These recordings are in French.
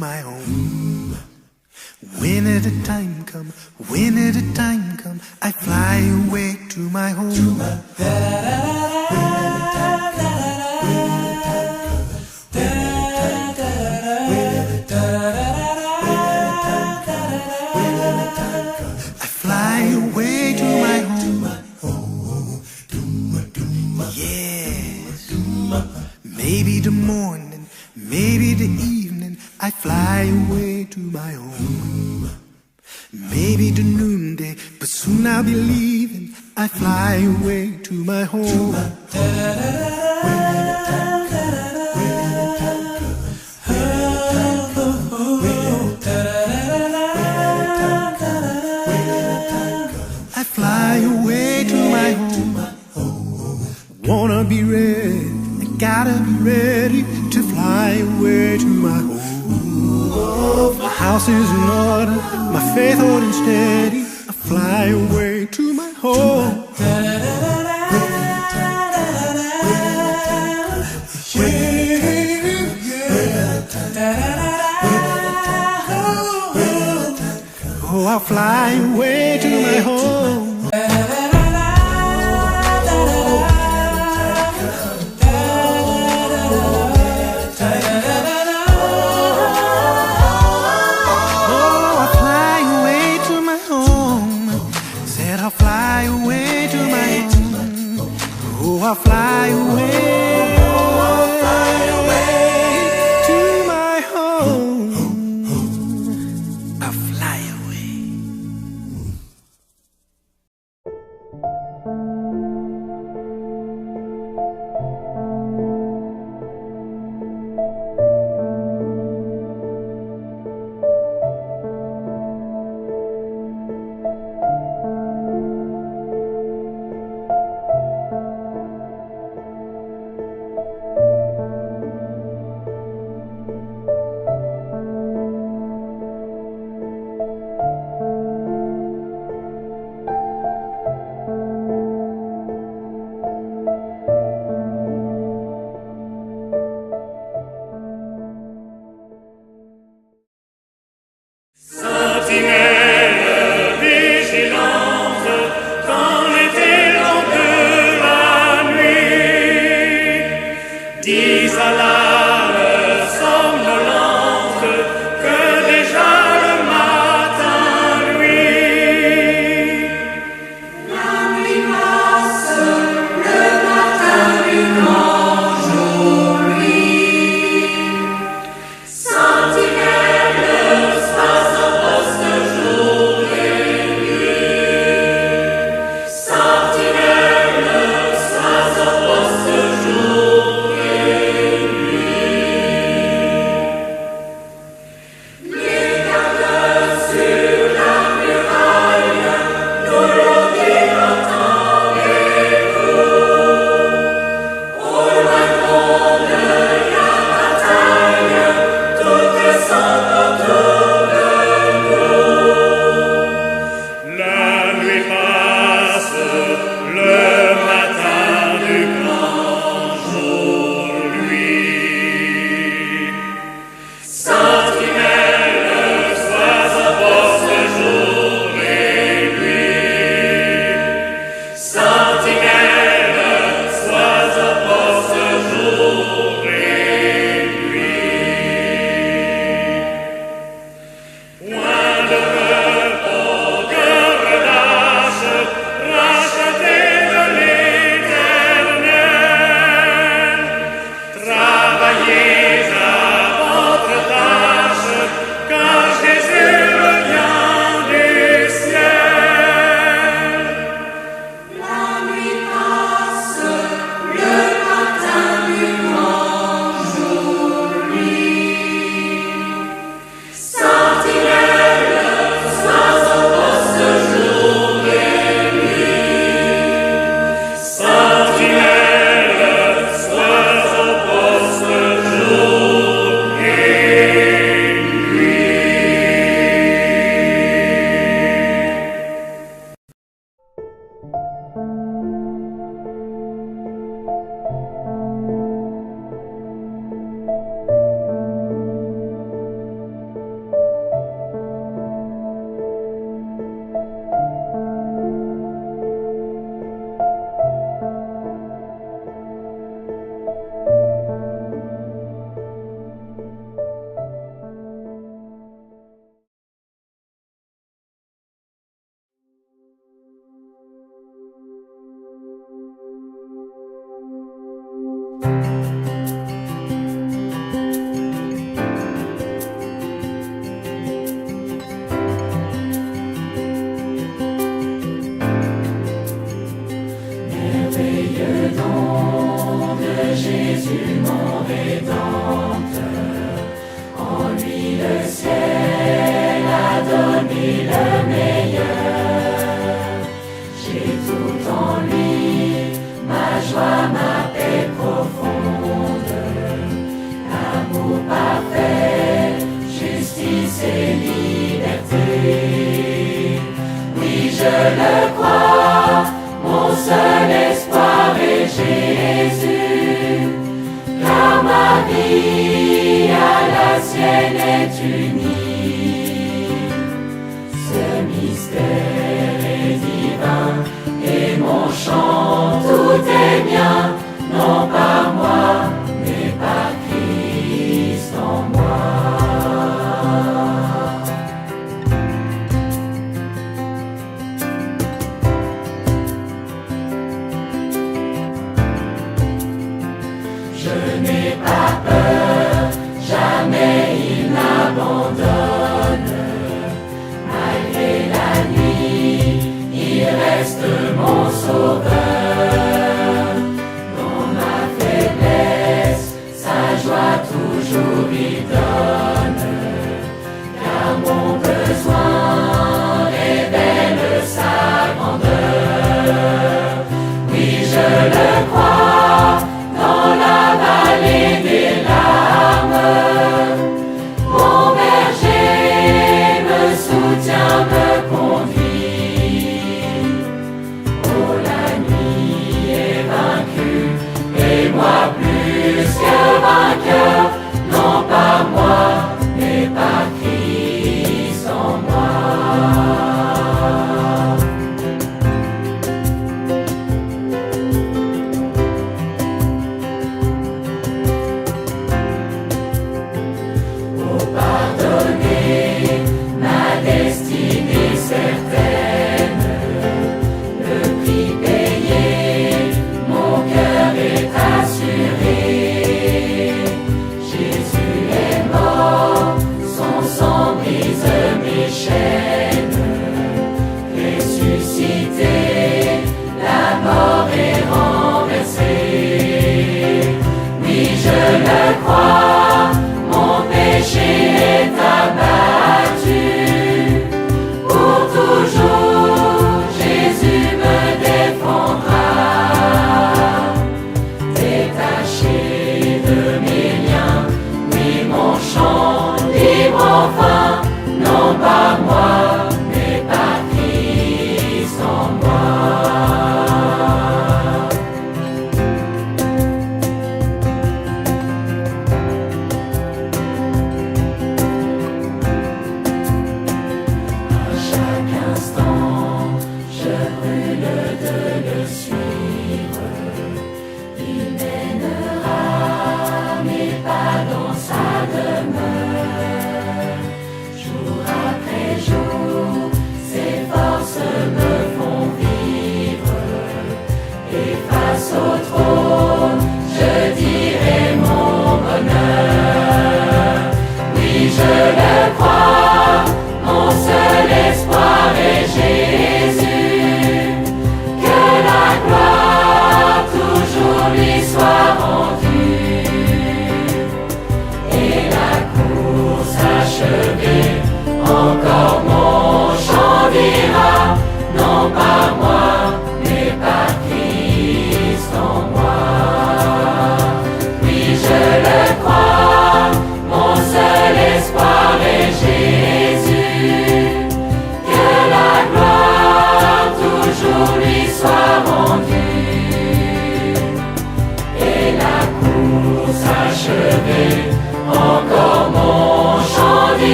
my home. When the time come, when the time come, I fly away to my home. I fly away to my home. Yes. Maybe the morning, maybe the evening, I fly away to my home. Maybe the noonday, but soon I'll be leaving. I fly away to my home. I fly away to my home. Wanna be ready, I gotta be ready to fly away to my home. My house is in order, my faith holding steady. I fly away to my home. Oh, I'll fly away to my home. I'll fly away to my home. Oh, I'll fly away. le crois, mon seul espoir est Jésus, car ma vie à la sienne est unie. Ce mystère est divin et mon chant, tout est bien, non par moi, mais par Christ en moi. Je n'ai pas peur, jamais il n'abandonne. Malgré la nuit, il reste mon sauveur. Dans ma faiblesse, sa joie toujours il donne. Car mon besoin révèle sa grandeur. Oui, je le crois. Dans la vallée des larmes, mon berger me soutient, me conduit. Oh, la nuit est vaincue, et moi plus que vainqueur, non par moi, mais par Christ en moi.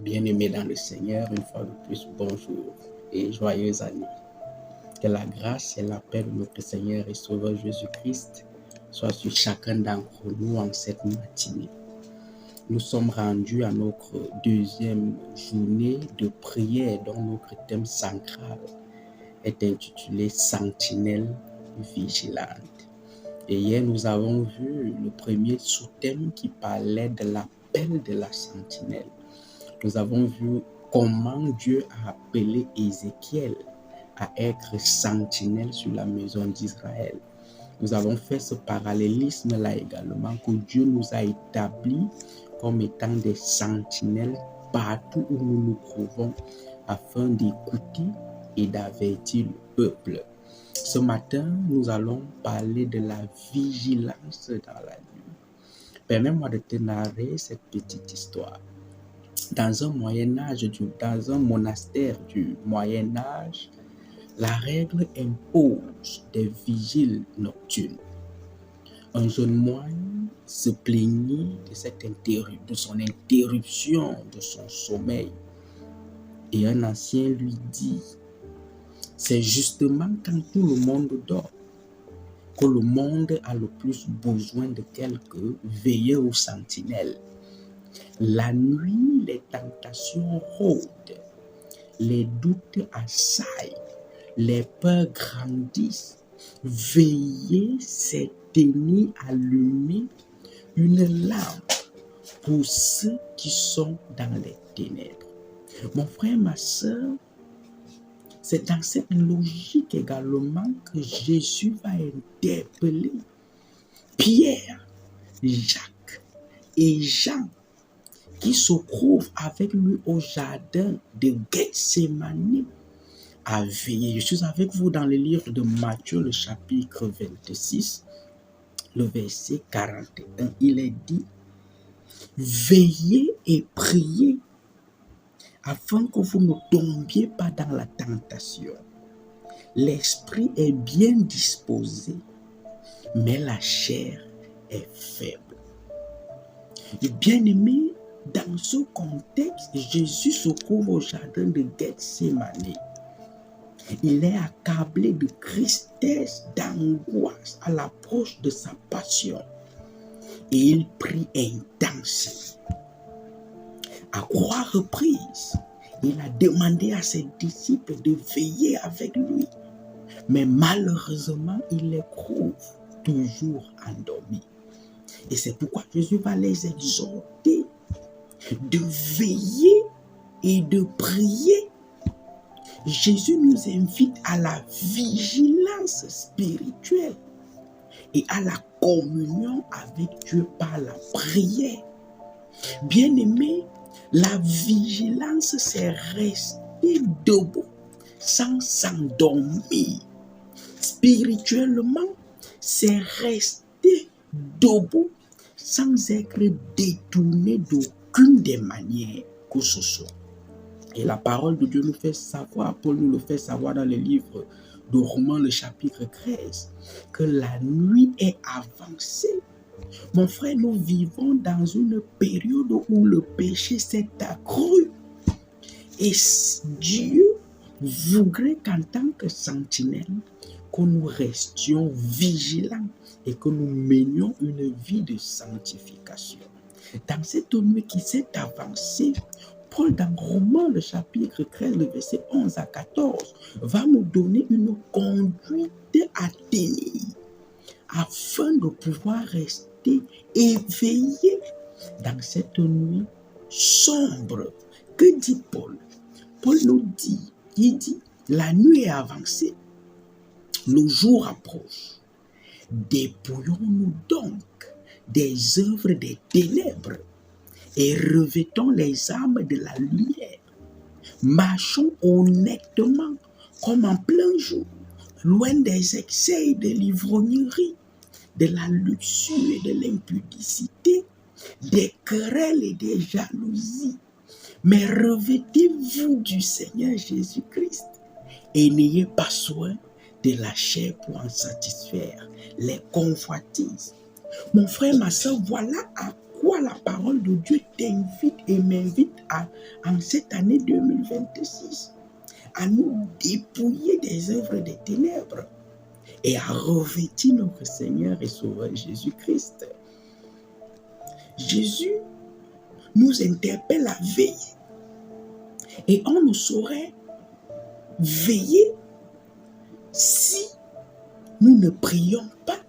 Bien-aimés dans le Seigneur, une fois de plus, bonjour et joyeuse année. Que la grâce et la paix de notre Seigneur et Sauveur Jésus-Christ soient sur chacun d'entre nous en cette matinée. Nous sommes rendus à notre deuxième journée de prière dont notre thème central est intitulé « Sentinelle vigilante ». Et hier, nous avons vu le premier sous-thème qui parlait de l'appel de la sentinelle. Nous avons vu comment Dieu a appelé Ézéchiel à être sentinelle sur la maison d'Israël. Nous avons fait ce parallélisme-là également, que Dieu nous a établis comme étant des sentinelles partout où nous nous trouvons afin d'écouter et d'avertir le peuple. Ce matin, nous allons parler de la vigilance dans la nuit. Permets-moi de te narrer cette petite histoire. Dans un monastère du Moyen-Âge, la règle impose des vigiles nocturnes. Un jeune moine se plaignait de son interruption de son sommeil. Et un ancien lui dit: c'est justement quand tout le monde dort que le monde a le plus besoin de quelques veilleurs ou sentinelles. La nuit, les tentations rôdent, les doutes assaillent, les peurs grandissent. Veillez, c'est tenir allumée une lampe pour ceux qui sont dans les ténèbres. Mon frère, ma soeur, c'est dans cette logique également que Jésus va interpeller Pierre, Jacques et Jean qui se trouvent avec lui au jardin de Gethsémani à veiller. Je suis avec vous dans le livre de Matthieu, le chapitre 26, le verset 41. Il est dit: veillez et priez afin que vous ne tombiez pas dans la tentation. L'esprit est bien disposé, mais la chair est faible. Et bien aimé, dans ce contexte, Jésus se trouve au jardin de Gethsémani. Il est accablé de tristesse, d'angoisse à l'approche de sa passion. Et il prie intensément. À 3 reprises, il a demandé à ses disciples de veiller avec lui. Mais malheureusement, il les trouve toujours endormis. Et c'est pourquoi Jésus va les exhorter de veiller et de prier. Jésus nous invite à la vigilance spirituelle et à la communion avec Dieu par la prière. Bien-aimé, la vigilance, c'est rester debout sans s'endormir. Spirituellement, c'est rester debout sans être détourné d'aucune des manières que ce soit. Et la parole de Dieu nous fait savoir, Paul nous le fait savoir dans le livre de Romains, le chapitre 13, que la nuit est avancée. Mon frère, nous vivons dans une période où le péché s'est accru. Et Dieu voudrait qu'en tant que sentinelle, que nous restions vigilants et que nous menions une vie de sanctification. Dans cette nuit qui s'est avancée, Paul, dans Romains, le chapitre 13, le verset 11 à 14, va nous donner une conduite à tenir afin de pouvoir rester éveillé dans cette nuit sombre. Que dit Paul? Paul nous dit, il dit, la nuit est avancée, le jour approche. Dépouillons-nous donc des œuvres des ténèbres et revêtons les armes de la lumière. Marchons honnêtement comme en plein jour, loin des excès de l'ivrognerie, de la luxure et de l'impudicité, des querelles et des jalousies. Mais revêtez-vous du Seigneur Jésus-Christ et n'ayez pas soin de la chair pour en satisfaire les convoitises. Mon frère, ma soeur, voilà à pourquoi la parole de Dieu t'invite et m'invite en cette année 2026 à nous dépouiller des œuvres des ténèbres et à revêtir notre Seigneur et Sauveur Jésus-Christ. Jésus nous interpelle à veiller. Et on ne saurait veiller si nous ne prions pas.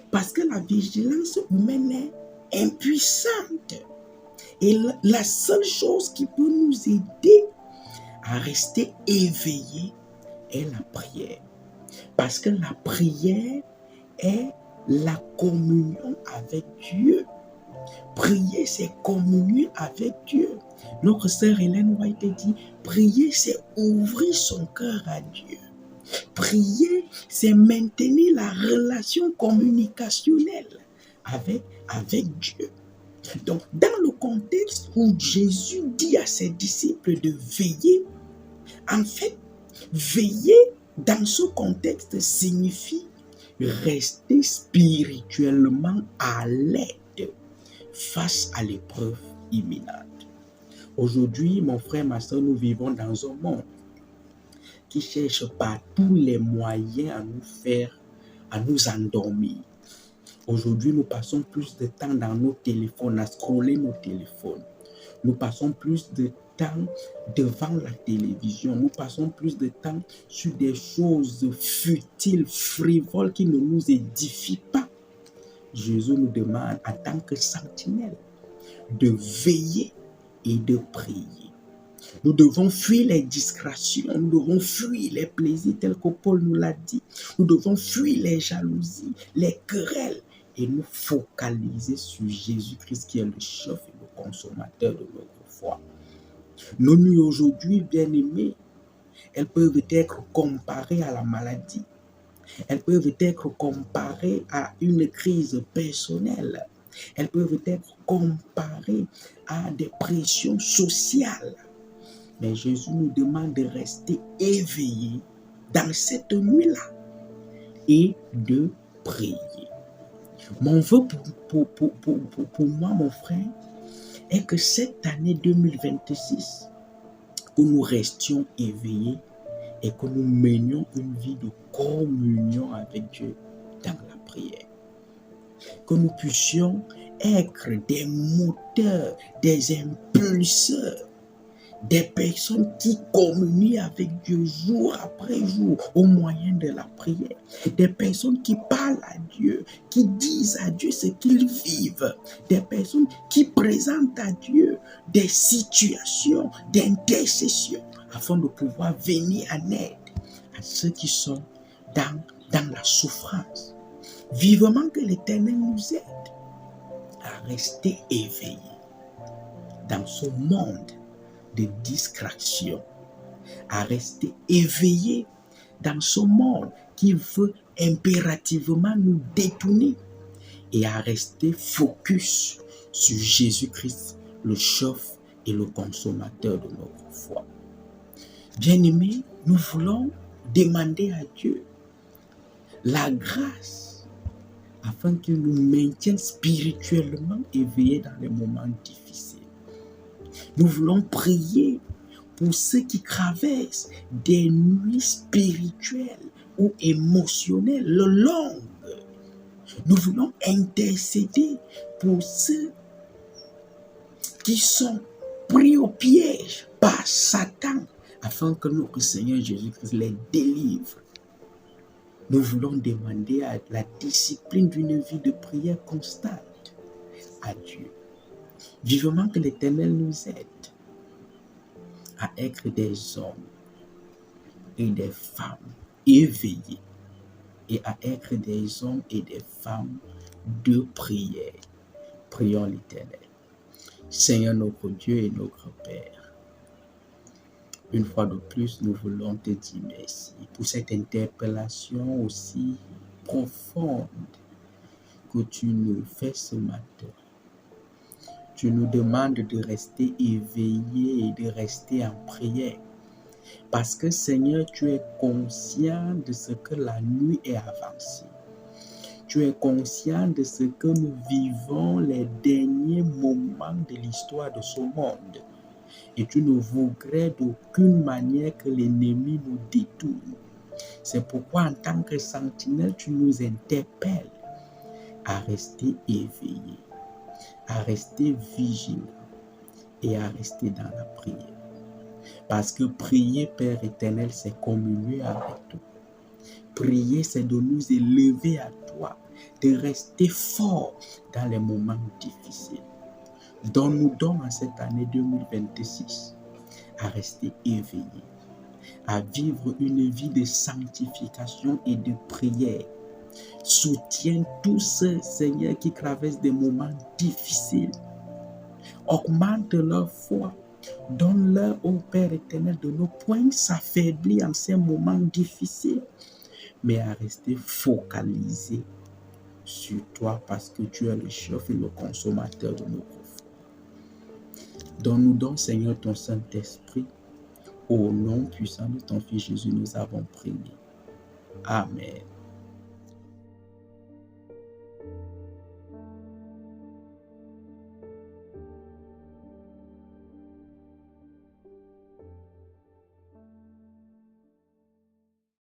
Parce que la vigilance humaine est impuissante. Et la seule chose qui peut nous aider à rester éveillés est la prière. Parce que la prière est la communion avec Dieu. Prier, c'est communier avec Dieu. Notre sœur Hélène White dit, prier, c'est ouvrir son cœur à Dieu. Prier, c'est maintenir la relation communicationnelle avec Dieu. Donc, dans le contexte où Jésus dit à ses disciples de veiller, en fait, veiller dans ce contexte signifie rester spirituellement alerte face à l'épreuve imminente. Aujourd'hui, mon frère, ma soeur, nous vivons dans un monde qui cherche par tous les moyens à nous endormir. Aujourd'hui, nous passons plus de temps dans nos téléphones, à scroller nos téléphones. Nous passons plus de temps devant la télévision. Nous passons plus de temps sur des choses futiles, frivoles, qui ne nous édifient pas. Jésus nous demande, en tant que sentinelle, de veiller et de prier. Nous devons fuir les distractions, nous devons fuir les plaisirs tels que Paul nous l'a dit. Nous devons fuir les jalousies, les querelles et nous focaliser sur Jésus-Christ qui est le chef et le consommateur de notre foi. Nos nuits aujourd'hui, bien-aimés, elles peuvent être comparées à la maladie. Elles peuvent être comparées à une crise personnelle. Elles peuvent être comparées à des pressions sociales. Mais Jésus nous demande de rester éveillés dans cette nuit-là et de prier. Mon vœu pour moi, mon frère, est que cette année 2026, que nous restions éveillés et que nous menions une vie de communion avec Dieu dans la prière. Que nous puissions être des moteurs, des impulseurs, des personnes qui communient avec Dieu jour après jour au moyen de la prière. Des personnes qui parlent à Dieu, qui disent à Dieu ce qu'ils vivent. Des personnes qui présentent à Dieu des situations d'intercession afin de pouvoir venir en aide à ceux qui sont dans la souffrance. Vivement que l'Éternel nous aide à rester éveillés dans ce monde de distraction, à rester éveillés dans ce monde qui veut impérativement nous détourner et à rester focus sur Jésus-Christ, le chef et le consommateur de notre foi. Bien-aimés, nous voulons demander à Dieu la grâce afin qu'il nous maintienne spirituellement éveillés dans les moments difficiles. Nous voulons prier pour ceux qui traversent des nuits spirituelles ou émotionnelles longues. Nous voulons intercéder pour ceux qui sont pris au piège par Satan afin que notre Seigneur Jésus-Christ les délivre. Nous voulons demander la discipline d'une vie de prière constante à Dieu. Vivement que l'Éternel nous aide à être des hommes et des femmes éveillés et à être des hommes et des femmes de prière. Prions l'Éternel. Seigneur notre Dieu et notre Père, une fois de plus, nous voulons te dire merci pour cette interpellation aussi profonde que tu nous fais ce matin. Tu nous demandes de rester éveillés et de rester en prière. Parce que Seigneur, tu es conscient de ce que la nuit est avancée. Tu es conscient de ce que nous vivons les derniers moments de l'histoire de ce monde. Et tu ne voudrais d'aucune manière que l'ennemi nous détourne. C'est pourquoi en tant que sentinelle, tu nous interpelles à rester éveillés, à rester vigilants et à rester dans la prière. Parce que prier, Père éternel, c'est communier avec toi. Prier, c'est de nous élever à toi, de rester fort dans les moments difficiles. Donne-nous donc en cette année 2026 à rester éveillés, à vivre une vie de sanctification et de prière. Soutiens tous ceux, Seigneur, qui traversent des moments difficiles. Augmente leur foi. Donne-leur, ô Père éternel, de ne point s'affaiblir en ces moments difficiles, mais à rester focalisés sur toi parce que tu es le chef et le consommateur de nos foi. Donne-nous donc, Seigneur, ton Saint-Esprit. Au nom puissant de ton Fils Jésus, nous avons prié. Amen.